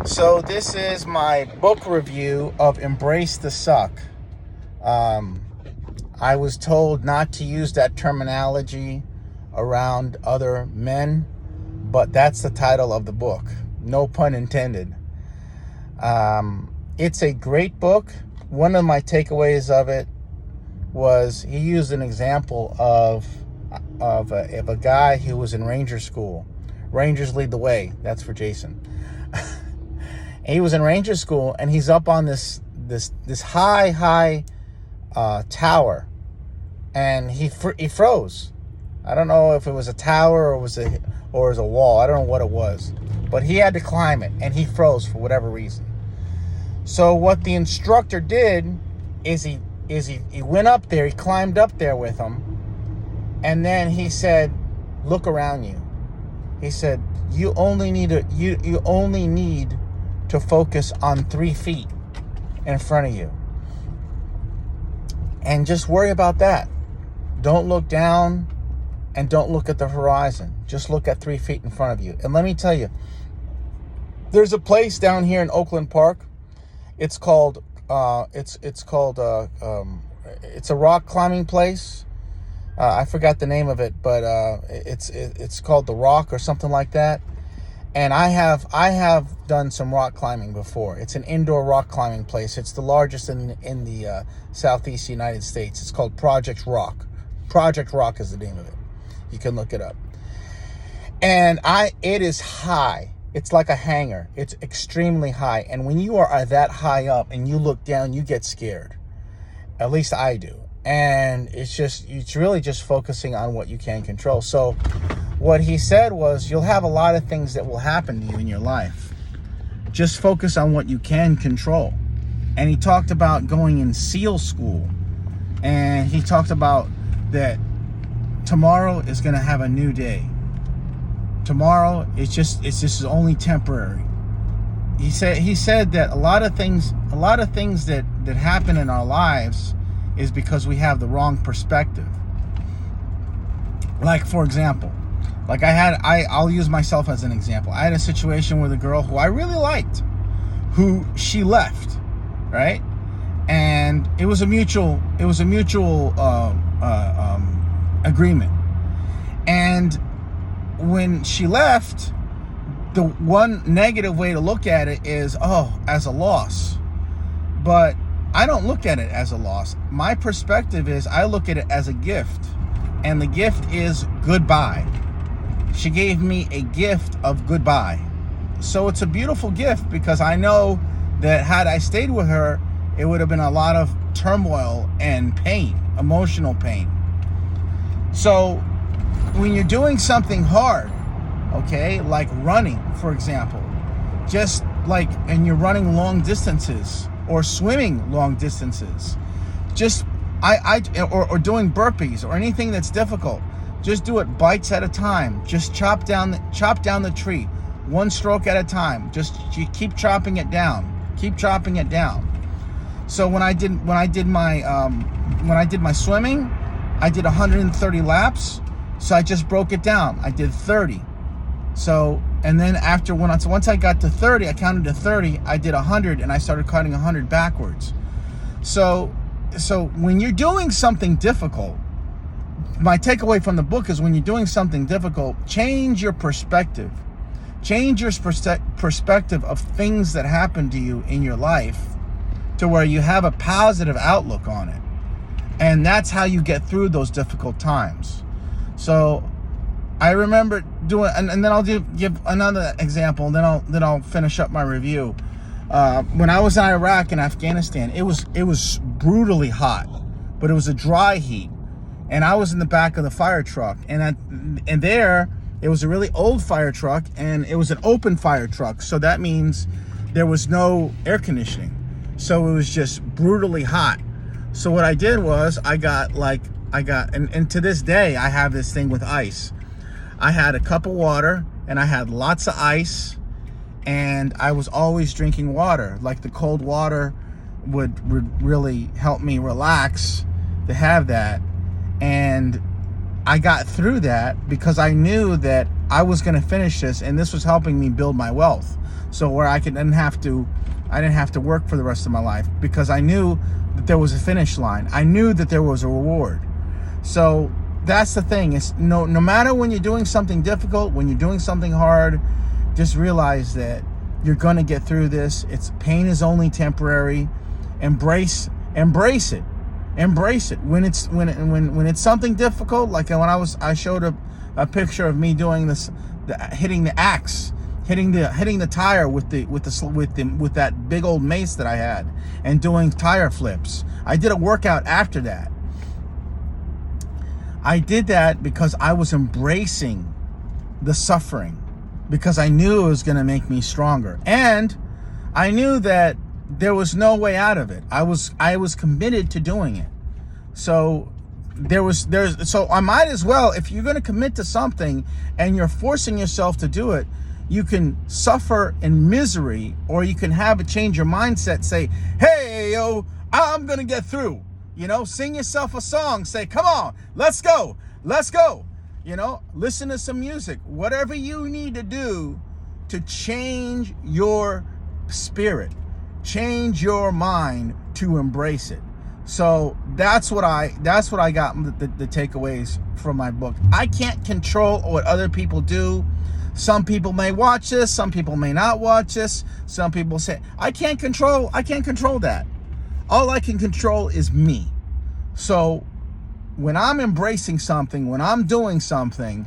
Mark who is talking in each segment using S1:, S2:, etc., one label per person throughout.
S1: So this is my book review of Embrace the Suck. I was told not to use that terminology around other men, but that's the title of the book. No pun intended. It's a great book. One of my takeaways of it was he used an example of a guy who was in Ranger school. Rangers lead the way. That's for Jason. He was in Ranger school, and he's up on this high tower, and he froze. I don't know if it was a tower or it was a wall. I don't know what it was, but he had to climb it, and he froze for whatever reason. So what the instructor did is he went up there. He climbed up there with him, and then he said, "Look around you." He said, "You only need to focus on 3 feet in front of you, and just worry about that. Don't look down, and don't look at the horizon. Just look at 3 feet in front of you." And let me tell you, there's a place down here in Oakland Park. It's called it's a rock climbing place. I forgot the name of it, but it's called The Rock or something like that. And I have done some rock climbing before. It's an indoor rock climbing place. It's the largest in the southeast United States. It's called Project Rock. Project Rock is the name of it. You can look it up. And it is high. It's like a hangar. It's extremely high. And when you are that high up and you look down, you get scared. At least I do. And it's really just focusing on what you can control. So what he said was, you'll have a lot of things that will happen to you in your life. Just focus on what you can control. And he talked about going in SEAL school. And he talked about that tomorrow is going to have a new day. Tomorrow, it's just only temporary. He said that a lot of things that happen in our lives is because we have the wrong perspective. Like, for example, I'll use myself as an example. I had a situation with a girl who I really liked, who she left, right? And it was a mutual agreement. And when she left, the one negative way to look at it is, as a loss. But I don't look at it as a loss. My perspective is, I look at it as a gift. And the gift is goodbye. She gave me a gift of goodbye. So it's a beautiful gift, because I know that had I stayed with her, it would have been a lot of turmoil and pain, emotional pain. So when you're doing something hard, okay, like running, for example, and you're running long distances or swimming long distances, or doing burpees or anything that's difficult, just do it bites at a time. Just chop down the tree, one stroke at a time. You keep chopping it down. Keep chopping it down. So when I did my swimming, I did 130 laps. So I just broke it down. I did 30. So, and then once I got to 30, I counted to 30, I did 100, and I started counting 100 backwards. So when you're doing something difficult, my takeaway from the book is, when you're doing something difficult, change your perspective. Change your perspective of things that happen to you in your life to where you have a positive outlook on it. And that's how you get through those difficult times. So I remember doing, and then I'll give another example, and then I'll finish up my review. When I was in Iraq and Afghanistan, it was brutally hot, but it was a dry heat, and I was in the back of the fire truck, and there it was a really old fire truck, and it was an open fire truck, so that means there was no air conditioning, so it was just brutally hot. So what I did was I got and to this day I have this thing with ice. I had a cup of water, and I had lots of ice, and I was always drinking water. Like, the cold water would really help me relax to have that. And I got through that because I knew that I was going to finish this, and this was helping me build my wealth. So where I didn't have to work for the rest of my life, because I knew that there was a finish line. I knew that there was a reward. So that's the thing. It's no matter when you're doing something difficult, when you're doing something hard, just realize that you're going to get through this. Pain is only temporary. Embrace it. Embrace it. When it's something difficult, like when I showed a picture of me doing this, hitting the axe, hitting the tire with that big old mace that I had, and doing tire flips. I did a workout after that. I did that because I was embracing the suffering, because I knew it was going to make me stronger, and I knew that there was no way out of it. I was committed to doing it. So so I might as well, if you're going to commit to something and you're forcing yourself to do it, you can suffer in misery, or you can change your mindset. Say, hey, yo, I'm going to get through. Sing yourself a song. Say, come on, let's go. Listen to some music. Whatever you need to do to change your spirit, change your mind to embrace it. So that's what I got, the takeaways from my book. I can't control what other people do. Some people may watch this, some people may not watch this. Some people say, I can't control that. All I can control is me. So when I'm embracing something, when I'm doing something,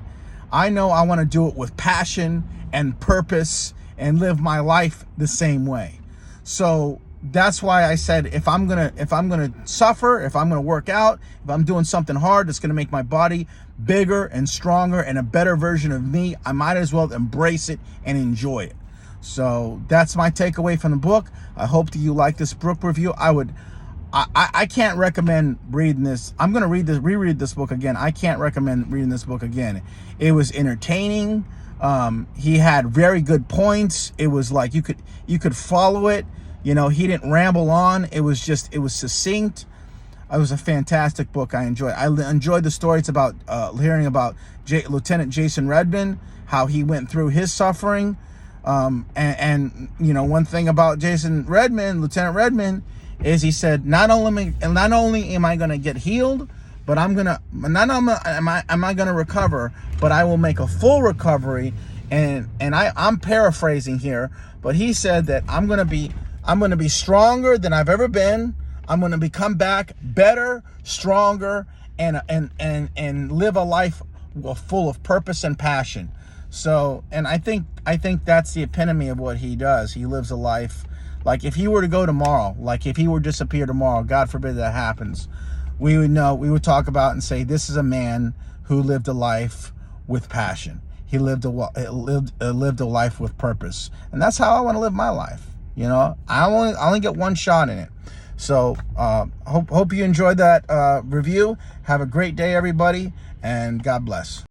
S1: I know I want to do it with passion and purpose and live my life the same way. So that's why I said, if I'm gonna suffer, if I'm gonna work out, if I'm doing something hard that's gonna make my body bigger and stronger and a better version of me, I might as well embrace it and enjoy it. So that's my takeaway from the book. I hope that you like this book review. I can't recommend reading this. I'm gonna reread this book again. I can't recommend reading this book again. It was entertaining. He had very good points. It was like you could follow it. He didn't ramble on. It was succinct. It was a fantastic book. I enjoyed the stories about hearing about Lieutenant Jason Redman, how he went through his suffering. And one thing about Lieutenant Redman, is he said, not only am I going to get healed, but am I going to recover, but I will make a full recovery. And I'm paraphrasing here, but he said that I'm going to be stronger than I've ever been. I'm going to come back better, stronger, and live a life full of purpose and passion. So, and I think that's the epitome of what he does. He lives a life like, if he were to go tomorrow, like if he were to disappear tomorrow, God forbid that happens, we would talk about and say, this is a man who lived a life with passion. He lived a life with purpose, and that's how I want to live my life. I only get one shot in it. So hope you enjoyed that review. Have a great day, everybody, and God bless.